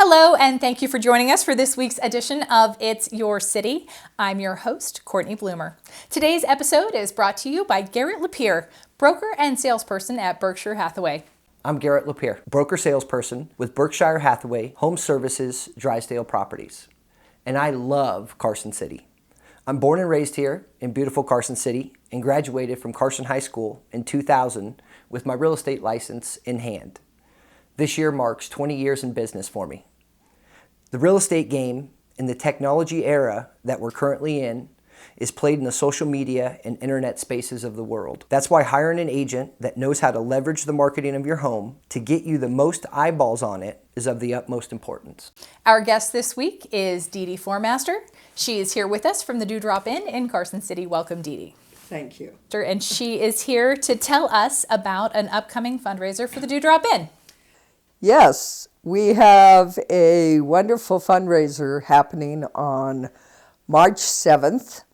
Hello, and thank you for joining us for this week's edition of It's Your City. I'm your host, Cortney Bloomer. Today's episode is brought to you by Garrett Lapierre, broker and salesperson at Berkshire Hathaway. I'm Garrett Lapierre, broker salesperson with Berkshire Hathaway Home Services Drysdale Properties. And I love Carson City. I'm born and raised here in beautiful Carson City and graduated from Carson High School in 2000 with my real estate license in hand. This year marks 20 years in business for me. The real estate game in the technology era that we're currently in is played in the social media and internet spaces of the world. That's why hiring an agent that knows how to leverage the marketing of your home to get you the most eyeballs on it is of the utmost importance. Our guest this week is DeeDee Foremaster. She is here with us from the Dewdrop Inn in Carson City. Welcome, DeeDee. Thank you. And she is here to tell us about an upcoming fundraiser for the Dewdrop Inn. Yes, we have a wonderful fundraiser happening on March 7th.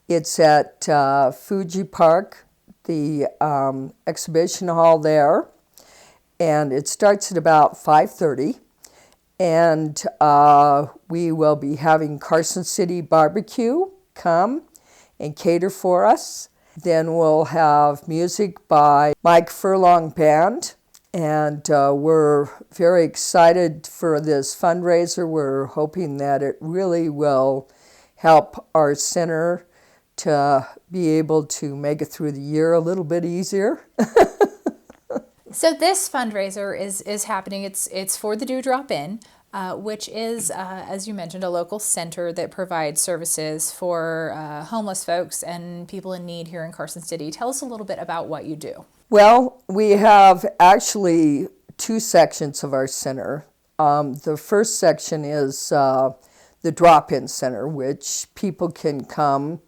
It's at Fuji Park, the exhibition hall there, and it starts at about 5:30. And we will be having Carson City barbecue come and cater for us. Then we'll have music by Mike Furlong Band. And we're very excited for this fundraiser. We're hoping that it really will help our center to be able to make it through the year a little bit easier. So this fundraiser is happening. It's for the Dewdrop Inn, which is, as you mentioned, a local center that provides services for homeless folks and people in need here in Carson City. Tell us a little bit about what you do. Well, we have actually two sections of our center. The first section is the drop-in center, which people can come,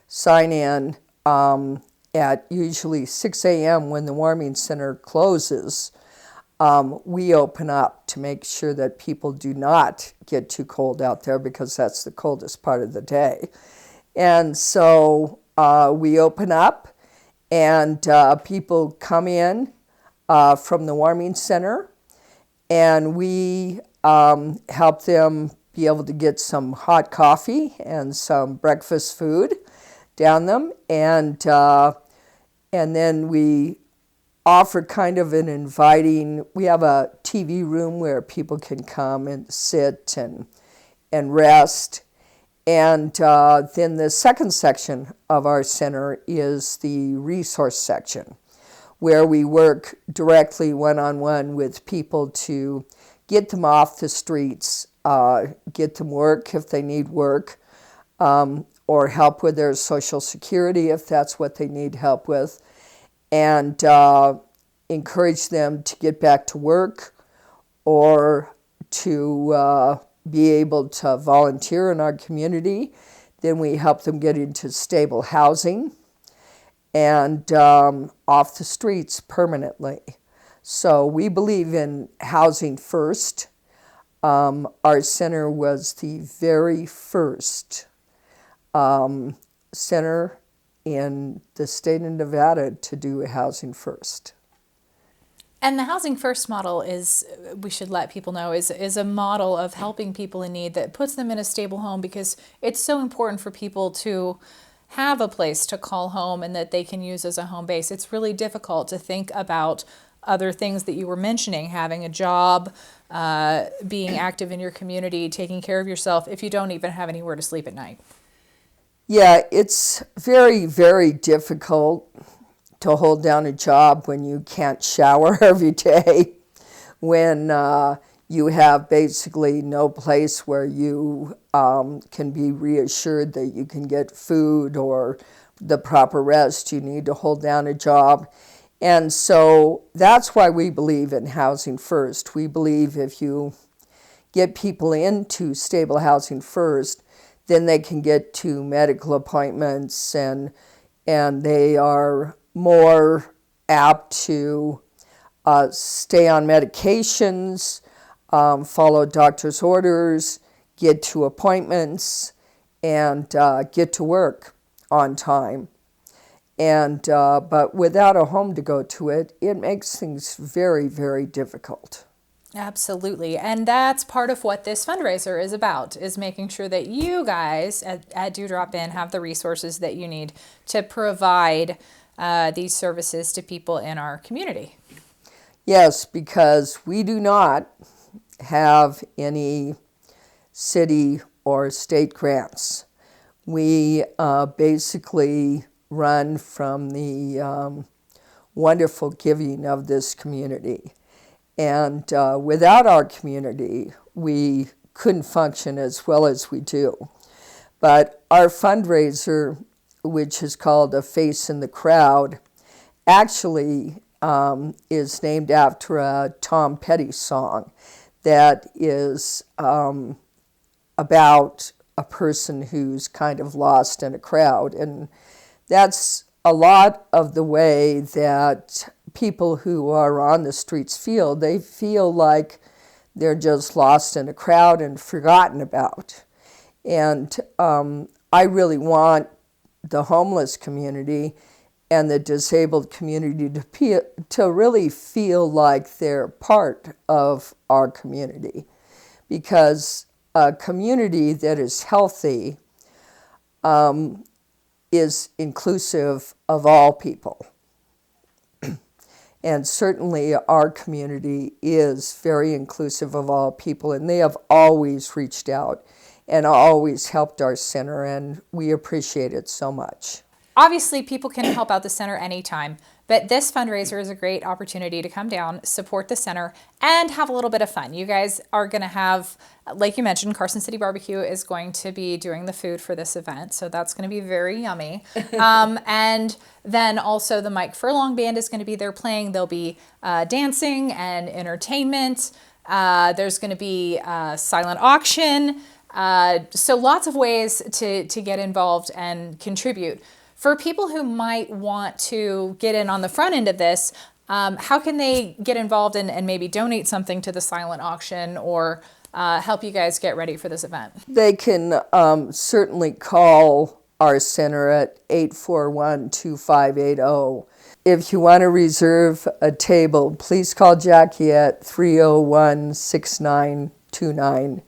sign in at usually 6 a.m. when the warming center closes. We open up to make sure that people do not get too cold out there because that's the coldest part of the day. And so we open up. And people come in from the warming center, and we help them be able to get some hot coffee and some breakfast food down them. And then we offer kind of an inviting, we have a TV room where people can come and sit and rest. And then the second section of our center is the resource section, where we work directly one-on-one with people to get them off the streets, get them work if they need work, or help with their Social Security if that's what they need help with, and encourage them to get back to work or to be able to volunteer in our community. Then we help them get into stable housing and off the streets permanently. So we believe in housing first. Our center was the very first center in the state of Nevada to do housing first. And the Housing First model is, we should let people know, is a model of helping people in need that puts them in a stable home, because it's so important for people to have a place to call home and that they can use as a home base. It's really difficult to think about other things that you were mentioning, having a job, being active in your community, taking care of yourself, if you don't even have anywhere to sleep at night. Yeah, it's very, very difficult to hold down a job when you can't shower every day, when you have basically no place where you can be reassured that you can get food or the proper rest. You need to hold down a job. And so that's why we believe in housing first. We believe if you get people into stable housing first, then they can get to medical appointments and they are more apt to stay on medications, follow doctor's orders, get to appointments, and get to work on time. And but without a home to go to it makes things very, very difficult. Absolutely. And that's part of what this fundraiser is about, is making sure that you guys at Do Drop In have the resources that you need to provide these services to people in our community. Yes, because we do not have any city or state grants. We basically run from the wonderful giving of this community. And without our community, we couldn't function as well as we do. But our fundraiser, which is called A Face in the Crowd, actually is named after a Tom Petty song that is about a person who's kind of lost in a crowd. And that's a lot of the way that people who are on the streets feel. They feel like they're just lost in a crowd and forgotten about. And I really want the homeless community and the disabled community to really feel like they're part of our community. Because a community that is healthy is inclusive of all people. And certainly our community is very inclusive of all people, and they have always reached out and always helped our center, and we appreciate it so much. Obviously, people can help out the center anytime, but this fundraiser is a great opportunity to come down, support the center, and have a little bit of fun. You guys are going to have, like you mentioned, Carson City Barbecue is going to be doing the food for this event, so that's going to be very yummy. And then also the Mike Furlong Band is going to be there playing. There'll be dancing and entertainment. There's going to be a silent auction. So lots of ways to get involved and contribute. For people who might want to get in on the front end of this, how can they get involved and maybe donate something to the silent auction or help you guys get ready for this event? They can certainly call our center at 841-2580. If you want to reserve a table, please call Jackie at 301-6929.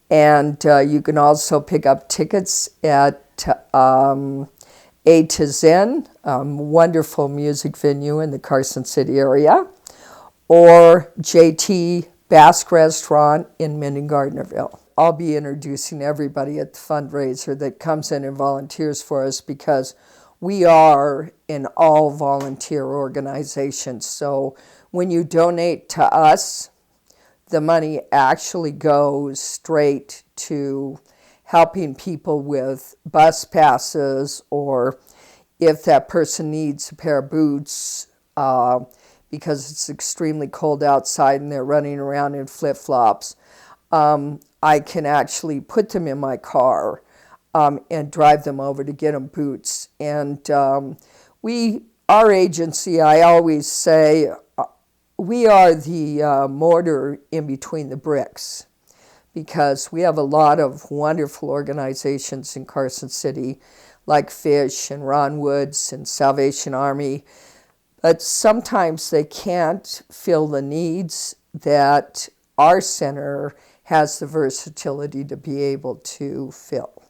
And you can also pick up tickets at A to Zen, wonderful music venue in the Carson City area, or JT Basque Restaurant in Minden Gardnerville. I'll be introducing everybody at the fundraiser that comes in and volunteers for us, because we are an all-volunteer organization. So when you donate to us, the money actually goes straight to helping people with bus passes, or if that person needs a pair of boots because it's extremely cold outside and they're running around in flip-flops, I can actually put them in my car and drive them over to get them boots. And our agency, I always say, we are the mortar in between the bricks, because we have a lot of wonderful organizations in Carson City, like Fish and Ron Woods and Salvation Army, but sometimes they can't fill the needs that our center has the versatility to be able to fill.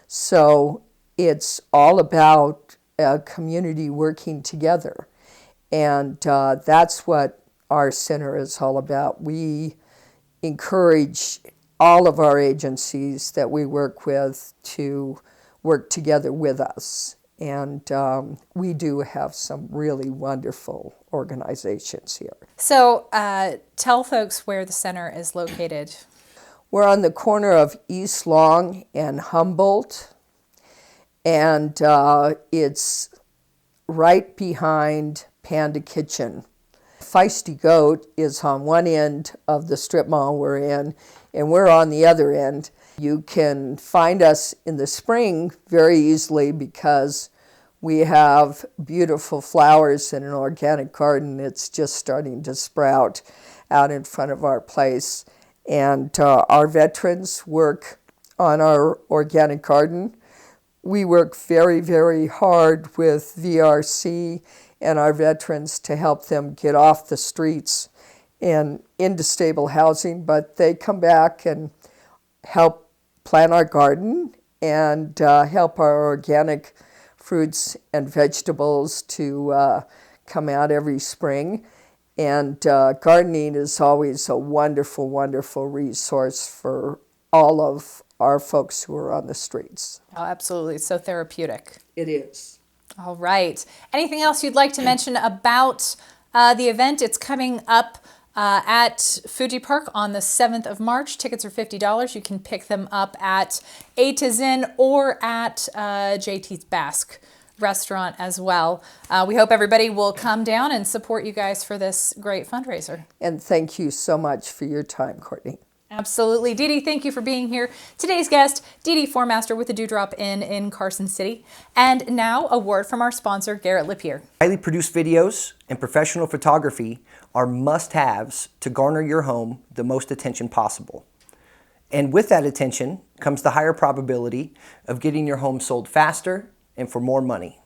So it's all about a community working together, and that's what our center is all about. We encourage all of our agencies that we work with to work together with us. And we do have some really wonderful organizations here. So tell folks where the center is located. We're on the corner of East Long and Humboldt, and it's right behind Panda Kitchen. Feisty Goat is on one end of the strip mall we're in, and we're on the other end. You can find us in the spring very easily because we have beautiful flowers in an organic garden. It's just starting to sprout out in front of our place. And our veterans work on our organic garden. We work very, very hard with VRC and our veterans to help them get off the streets and into stable housing, but they come back and help plant our garden and help our organic fruits and vegetables to come out every spring. And gardening is always a wonderful, wonderful resource for all of our folks who are on the streets. Oh, absolutely. It's so therapeutic. It is. All right. Anything else you'd like to mention about the event? It's coming up at Fuji Park on the 7th of March. Tickets are $50. You can pick them up at A to Zin or at JT's Basque restaurant as well. We hope everybody will come down and support you guys for this great fundraiser. And thank you so much for your time, Cortney. Absolutely. DeeDee, thank you for being here. Today's guest, DeeDee Foremaster with the Dewdrop Inn in Carson City. And now a word from our sponsor, Garrett Lapierre. Highly produced videos and professional photography are must-haves to garner your home the most attention possible. And with that attention comes the higher probability of getting your home sold faster and for more money.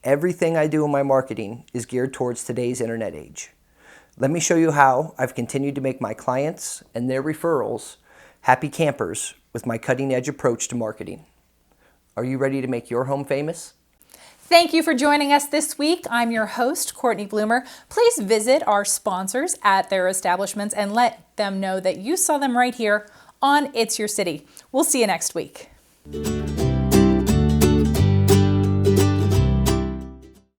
Everything I do in my marketing is geared towards today's internet age. Let me show you how I've continued to make my clients and their referrals happy campers with my cutting-edge approach to marketing. Are you ready to make your home famous? Thank you for joining us this week. I'm your host, Cortney Bloomer. Please visit our sponsors at their establishments and let them know that you saw them right here on It's Your City. We'll see you next week.